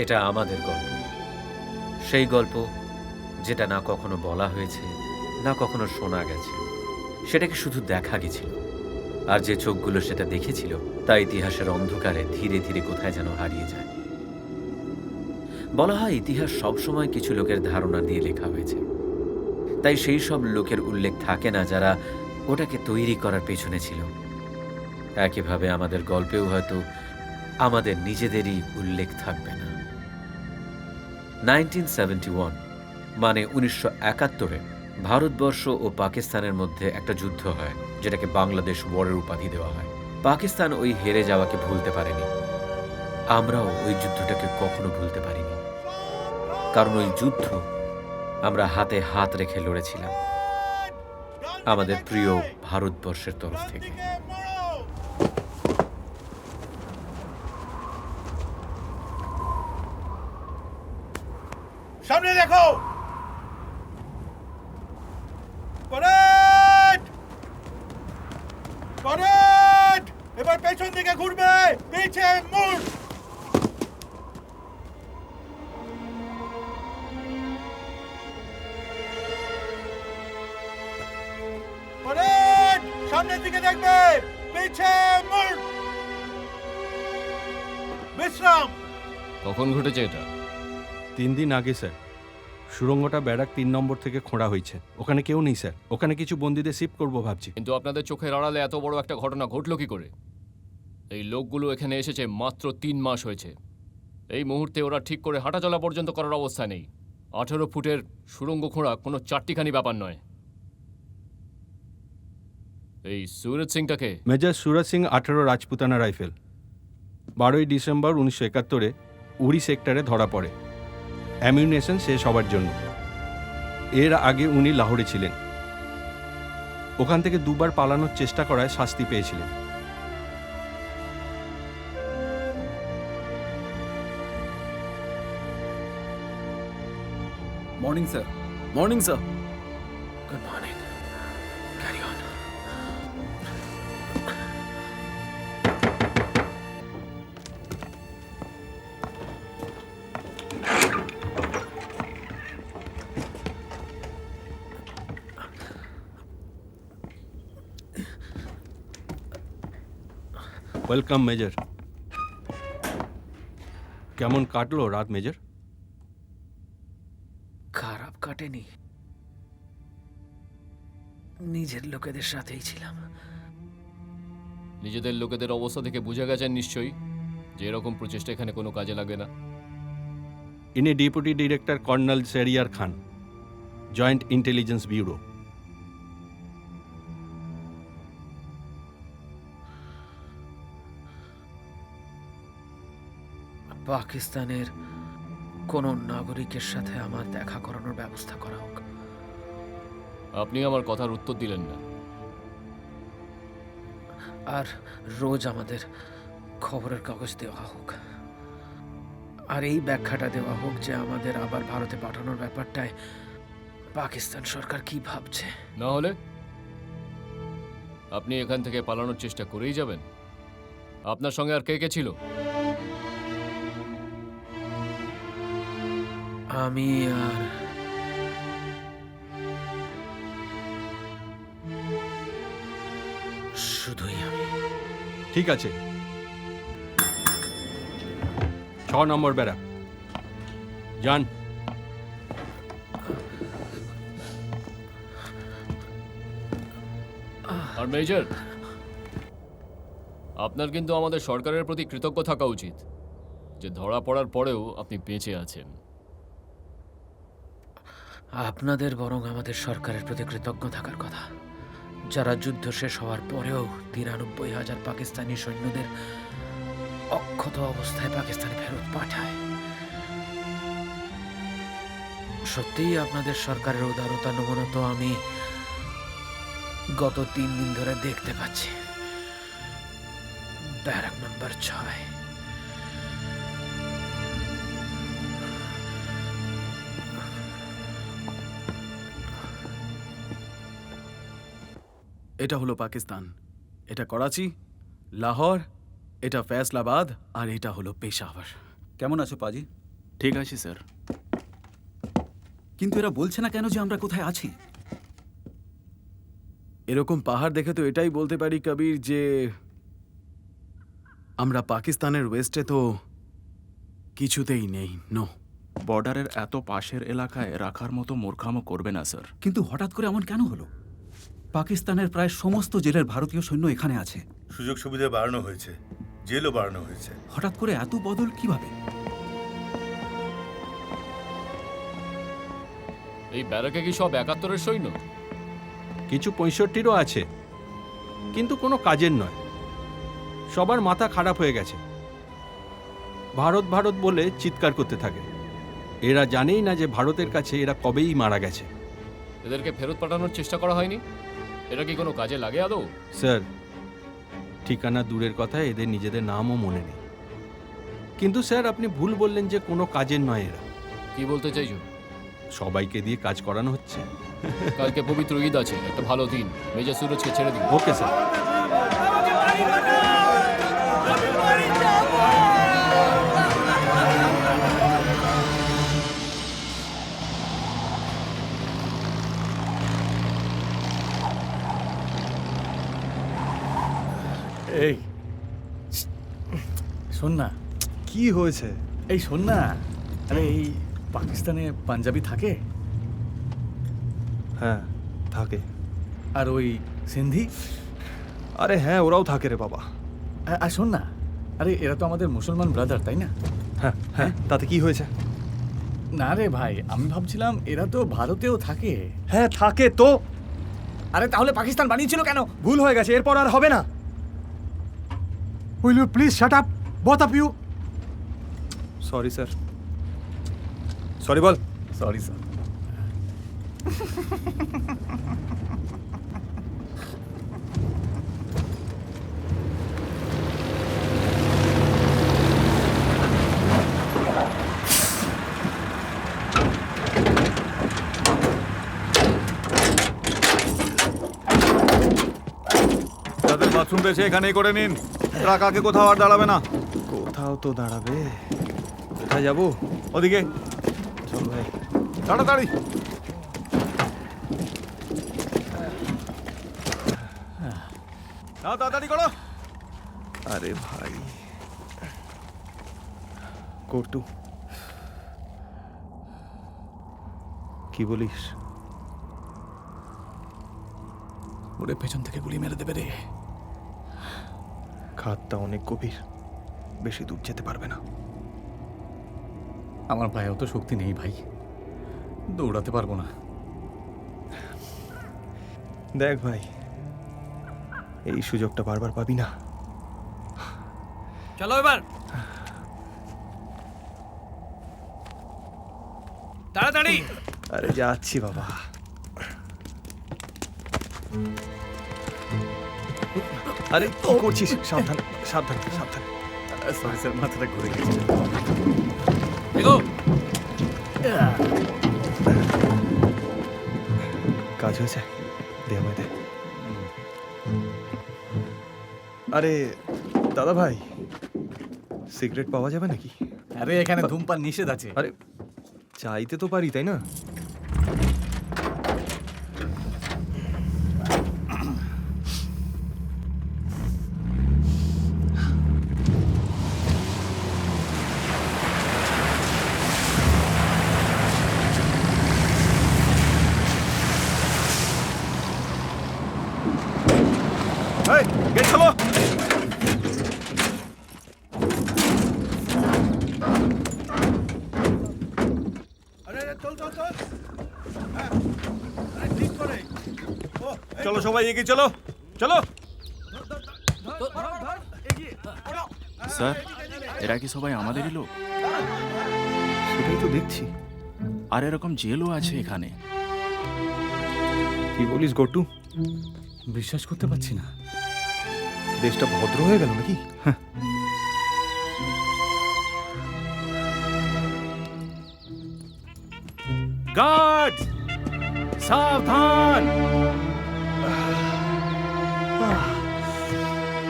এটা আমাদের গল্প, সেই গল্প যেটা না কখনো বলা হয়েছে, না কখনো শোনা গেছে। সেটাকে শুধু দেখা গেছিল, আর যে চোখগুলো সেটা দেখেছিল তা ইতিহাসের অন্ধকারে ধীরে ধীরে কোথায় যেন হারিয়ে যায়। বলা হয় ইতিহাস সবসময় কিছু লোকের ধারণা দিয়ে লেখা হয়েছে, তাই সেই সব লোকের উল্লেখ থাকে না যারা ওটাকে তৈরি করার পেছনে ছিল। একইভাবে আমাদের গল্পেও হয়তো আমাদের নিজেদেরই উল্লেখ থাকবে না। 1971 মানে 1971-এ ভারতবর্ষ ও পাকিস্তানের মধ্যে একটা যুদ্ধ হয়, যেটাকে বাংলাদেশ ওয়ারের উপাধি দেওয়া হয়। পাকিস্তান ওই হেরে যাওয়াকে ভুলতে পারেনি, আমরাও ওই যুদ্ধটাকে কখনো ভুলতে পারিনি, কারণ ওই যুদ্ধ আমরা হাতে হাত রেখে লড়েছিলাম আমাদের প্রিয় ভারতবর্ষের তরফ থেকে। সামনে দেখো, পরেড পরেড, এবার পেছন দিকে ঘুরবে, পিছে মুড়। পরেড সামনের দিকে দেখবে, পিছে মুড়। বিশ্রাম। কখন ঘটেছে এটা? 3 দিন আগে স্যার। সুড়ঙ্গটা ব্যারাক 3 নম্বর থেকে খোঁড়া হয়েছে। ওখানে কেউ নেই স্যার। ওখানে কিছু বন্দীদের শিফট করবো ভাবছি। কিন্তু আপনাদের চোখের আড়ালে এত বড় একটা ঘটনা ঘটলো কি করে? এই লোকগুলো এখানে এসেছে মাত্র 3 মাস হয়েছে। এই মুহূর্তে ওরা ঠিক করে হাঁটাচলা পর্যন্ত করার অবস্থা নেই। 18 ফুটের সুড়ঙ্গ খোঁড়া কোনো চারটিখানি ব্যাপার নয়। এই সুরজ সিংটাকে? Major Suraj Singh 18 Rajputana rifles. 12ই ডিসেম্বর 1971-এ উড়ি সেক্টরে ধরা পড়ে অ্যামিউনেশন শেষ হবার জন্য। এর আগে উনি লাহোরে ছিলেন। ওখান থেকে দুবার পালানোর চেষ্টা করায় শাস্তি পেয়েছিলেন। Morning sir. Morning sir. Good morning, carry on. Welcome major. কেমন কাটলো রাত মেজর? খারাপ কাটেনি, নিজের লোকেদের সাথেই ছিলাম। নিজেদের লোকেদের অবস্থা থেকে বুঝে গেছেন নিশ্চয়ই যে এরকম প্রচেষ্টা এখানে কোনো কাজে লাগে না। ইনি ডেপুটি ডিরেক্টর কর্নেল শেরিয়ার খান, জয়েন্ট ইন্টেলিজেন্স ব্যুরো। পাকিস্তানের কোন নাগরিকের সাথে আমার দেখা করানোর ব্যবস্থা করা হোক। আপনি আমার কথার উত্তর দিলেন না। আর রোজ আমাদের খবরের কাগজ দেওয়া হোক, আর এই ব্যাখ্যাটা দেওয়া হোক যে আমাদের আবার ভারতে পাঠানোর ব্যাপারটায় পাকিস্তান সরকার কি ভাবছে। না হলে আপনি এখান থেকে পালানোর চেষ্টা করেই যাবেন। আপনার সঙ্গে আর কে কে ছিল? আমি আর শুধুই আমি। ঠিক আছে, 6 নম্বর ব্যারাক যান। আর মেজর, আপনার কিন্তু আমাদের সরকারের প্রতি কৃতজ্ঞ থাকা উচিত যে ধরা পড়ার পরেও আপনি বেঁচে আছেন। আপনাদের বরং আমাদের সরকারের প্রতি কৃতজ্ঞ থাকার কথা, যারা যুদ্ধ শেষ হওয়ার পরেও 93,000 পাকিস্তানি সৈন্যদের অক্ষত অবস্থায় পাকিস্তানে ফেরত পাঠায়। সত্যিই আপনাদের সরকারের উদারতা নমুনা তো আমি গত 3 দিন ধরে দেখতে পাচ্ছি। ব্যারাক নম্বর 6। এটা হলো পাকিস্তান, এটা করাচি, লাহোর, এটা ফैसलाबाद, আর এটা হলো পেশাওয়ার। কেমন আছো পাজি? ঠিক আছে স্যার। কিন্তু এরা বলছে না কেন যে আমরা কোথায় আছি? এরকম পাহাড় দেখে তো এটাই বলতে পারি কবির যে আমরা পাকিস্তানের ওয়েস্টে তো কিছুতেই নেই। নো, বর্ডারের এত পাশের এলাকায় রাখার মতো মূর্খামো করবে না স্যার। কিন্তু হঠাৎ করে এমন কেন হলো? পাকিস্তানের প্রায় সমস্ত জেলের ভারতীয় সৈন্য এখানে আছে। সুযোগ সুবিধা বাড়ানো হয়েছে, জেলও বাড়ানো হয়েছে। হঠাৎ করে এত বদল কিভাবে? এই ব্যারাকে কি সব ৭১-এর সৈন্য? কিছু 65-রও আছে, কিন্তু কোনো কাজের নয়। সবার মাথা খারাপ হয়ে গেছে, ভারত ভারত বলে চিৎকার করতে থাকে। এরা জানেই না যে ভারতের কাছে এরা কবেই মারা গেছে। এদেরকে ফেরত পাঠানোর চেষ্টা করা হয়নি? এরা কি কোনো কাজে লাগে আদৌ? স্যার, ঠিকানা দূরের কথা, এদের নিজেদের নামও মনে নেই। কিন্তু স্যার, আপনি ভুল বললেন যে কোনো কাজের নয় এরা। কি বলতে চাইছো? সবাইকে দিয়ে কাজ করানো হচ্ছে। কালকে পবিত্র ঈদ আছে, একটা ভালো দিন। মেজর সুরজকে ছেড়ে দিন। Okay sir. এই শোন না। কি হয়েছে? এই শোন না, আরে এই পাকিস্তানে পাঞ্জাবি থাকে হ্যাঁ থাকে। আর ওই সিন্ধি? আরে হ্যাঁ, ওরাও থাকে রে বাবা। আর শোন না, আরে এরা তো আমাদের মুসলমান ব্রাদার, তাই না? হ্যাঁ হ্যাঁ, তাতে কি হয়েছে? না রে ভাই, আমি ভাবছিলাম এরা তো ভারতেও থাকে। হ্যাঁ থাকে তো। আরে তাহলে পাকিস্তান বানিয়েছিল কেন? ভুল হয়ে গেছে, এরপর আর হবে না। Will you please shut up, both of you? Sorry sir. Sorry বল। Sorry sir. যাদের বাথরুম পেয়েছে এখানেই করে নিন, ট্রাক আগে কোথাও আর দাঁড়াবে না। কোথাও তো দাঁড়াবে। কোথায় যাবো? ওদিকে চল ভাই। তাড়াতাড়ি। তাড়াতাড়ি করো। আরে ভাই, করতু কি বলিস? ওরে পেছন থেকে গুলি মেরে দেবে রে। খাতটা অনেক গভীর, বেশি দূর যেতে পারবে না। আমার পায়ে অত শক্তি নেই ভাই, দৌড়াতে পারবো না। দেখ ভাই, এই সুযোগটা বারবার পাবি না। চলো এবার তাড়াতাড়ি। আরে যাচ্ছি বাবা। আরে কি করছিস? সাবধান সাবধান সাবধান। সরি স্যার, মাথাটা ঘুরে গেছে। কাজ হয়েছে, দে আমায় দে। আরে দাদা ভাই, সিগারেট পাওয়া যাবে নাকি? আরে এখানে ধূমপান নিষেধ আছে। আরে চাইতে তো পারি, তাই না? এই গেট খোলো। চলো সবাই এগিয়ে চলো, চলো। স্যার, এরা কি সবাই আমাদেরই লোক? সেটাই তো দেখছি। আর এরকম জেলও আছে এখানে। কি বলিস গট্টু? বিশ্বাস করতে পারছি না। দেশটা ভদ্র হয়ে গেল নাকি? গার্ড সাবধান!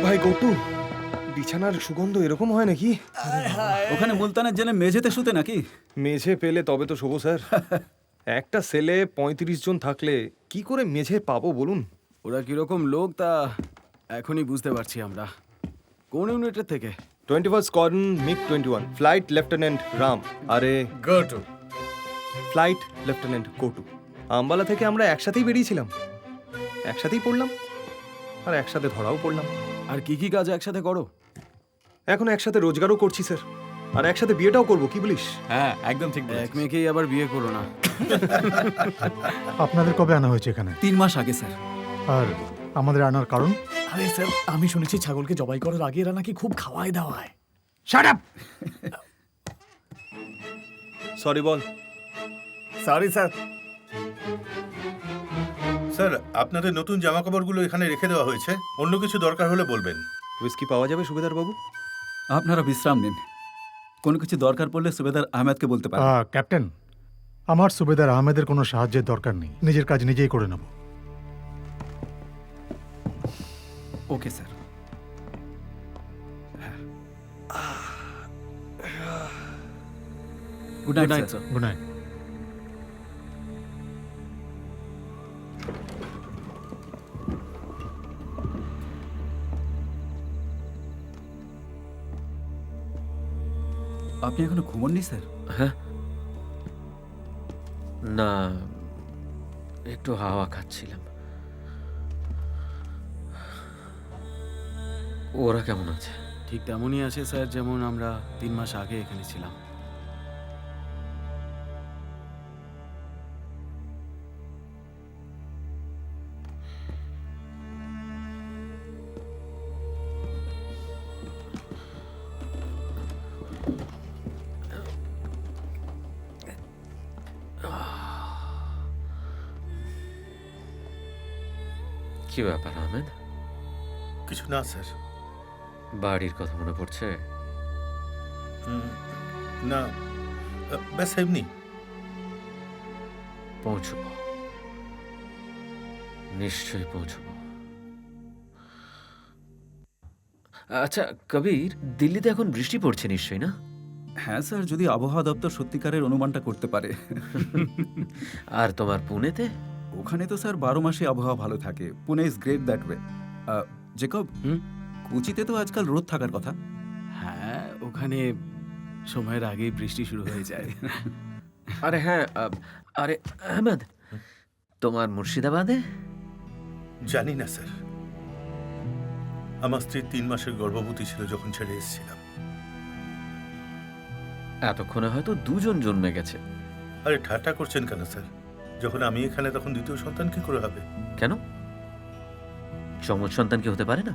ভাই গট্টু, বিছানার সুগন্ধ এরকম হয় নাকি? ওখানে মুলতানের জেলে মেঝেতে শুতে নাকি? মেঝে পেলে তবে তো শোবো স্যার। একটা সেলে 35 জন থাকলে কি করে মেঝে পাবো বলুন? ওরা কিরকম লোক তা এখনই বুঝতে পারছি আমরা। কোন ইউনিটের থেকে? 21 squadron MiG 21, flight lieutenant Ram. আরে গটু ফ্লাইট লেফটেন্যান্ট কোটু। আম্বালা থেকে আমরা একসাথেই বেরিয়েছিলাম, একসাথেই পড়লাম, আর একসাথে ধরাও পড়লাম। আর কি কি কাজ একসাথে করো? এখন একসাথে রোজগারও করছি স্যার, আর একসাথে বিয়েটাও করবো, কি বলিস? হ্যাঁ একদম ঠিক এক মেয়েকেই আবার বিয়ে করো না। আপনাদের কবে আনা হয়েছে এখানে? 3 মাস আগে স্যার। আর আমাদের আনার কারণ? আরে স্যার আমি শুনেছি ছাগলকে জবাই করার আগে এরা নাকি খুব খাওয়ায় দাওয়ায়। Shut up! সরি বল। Sorry sir. স্যার আপনাদের নতুন জামা কাপড়গুলো এখানে রেখে দেওয়া হয়েছে, অন্য কিছু দরকার হলে বলবেন। হুইস্কি পাওয়া যাবে সুবেদার বাবু? আপনারা বিশ্রাম নিন, কোনো কিছু দরকার পড়লে সুবেদার আহমেদকে বলতে পারেন। ক্যাপ্টেন, আমার সুবেদার আহমেদের কোনো সাহায্যের দরকার নেই, নিজের কাজ নিজেই করে নেব। Okay sir. Good night sir. Good night. আপনি এখনো ঘুমোননি স্যার? হ্যাঁ, না, একটু হাওয়া খাচ্ছিলাম। ওরা কেমন আছে? ঠিক তেমনই আছে স্যার, যেমন আমরা 3 মাস আগে এখানে ছিলাম। কি ব্যাপার আহমেদ? কিছু না স্যার। বাড়ির কথা মনে পড়ছে? না, ব্যাস এমনি। পৌঁছব, নিশ্চয়ই পৌঁছব। আচ্ছা কবির, দিল্লিতে এখন বৃষ্টি পড়ছে নিশ্চয়ই, না? হ্যাঁ স্যার, যদি আবহাওয়া দপ্তর সত্যিকারের অনুমানটা করতে পারে। আর তোমার পুনেতে? ওখানে তো স্যার 12 মাসে আবহাওয়া ভালো থাকে। Pune is great that way. Jacob, কোচিতে তো আজকাল রোদ থাকার কথা। হ্যাঁ, ওখানে সময়ের আগেই বৃষ্টি শুরু হয়ে যায়। আরে হ্যাঁ, আরে আহমেদ, তোমার মুর্শিদাবাদে? জানি না স্যার, আমার স্ত্রী 3 মাসের গর্ভবতী ছিল যখন ছেড়ে এসেছিলাম। এতক্ষণে হয়তো 2 জন জন্মে গেছে। আরে ঠাট্টা করছেন কেন স্যার? যখন আমি এখানে তখন দ্বিতীয় সন্তান কি করে হবে? কেন, যমজ সন্তান কি হতে পারে না?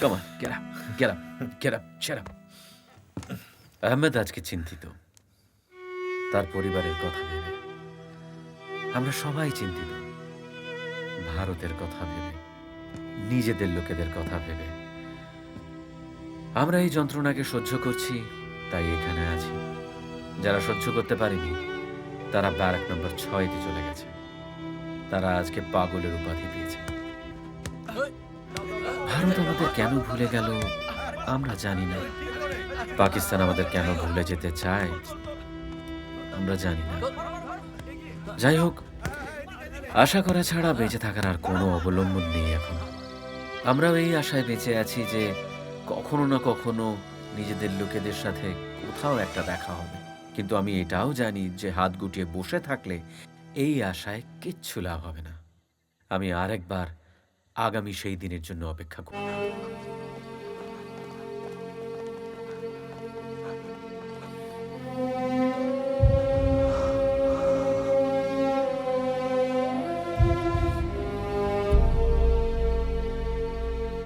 Come on, get up, get up, get up, shut up. Ahmed আজকে চিন্তিত, তার পরিবারের কথা ভেবে। আমরা সবাই চিন্তিত, ভারতের কথা ভেবে, নিজেদের লোকেদের কথা ভেবে। আমরা এই যন্ত্রণাকে সহ্য করছি, তাই এখানে আছি। যারা সহ্য করতে পারেনি তারা ব্যারাক নম্বর 6-তে চলে গেছে। তারা আজকে পাগলের উপাধি পেয়েছে। ভারত আমাদের কেন ভুলে গেল আমরা জানি না। পাকিস্তান আমাদের কেন ভুলে যেতে চায় আমরা জানি না। যাই হোক, আশা করা ছাড়া বেঁচে থাকার আর কোনো অবলম্বন নেই এখন। আমরাও এই আশায় বেঁচে আছি যে কখনো না কখনো নিজেদের লোকেদের সাথে কোথাও একটা দেখা হবে। কিন্তু আমি এটাও জানি যে হাত গুটিয়ে বসে থাকলে এই আশায় কিচ্ছু লাভ হবে না। আমি আরেকবার আগামী সেই দিনের জন্য অপেক্ষা করব।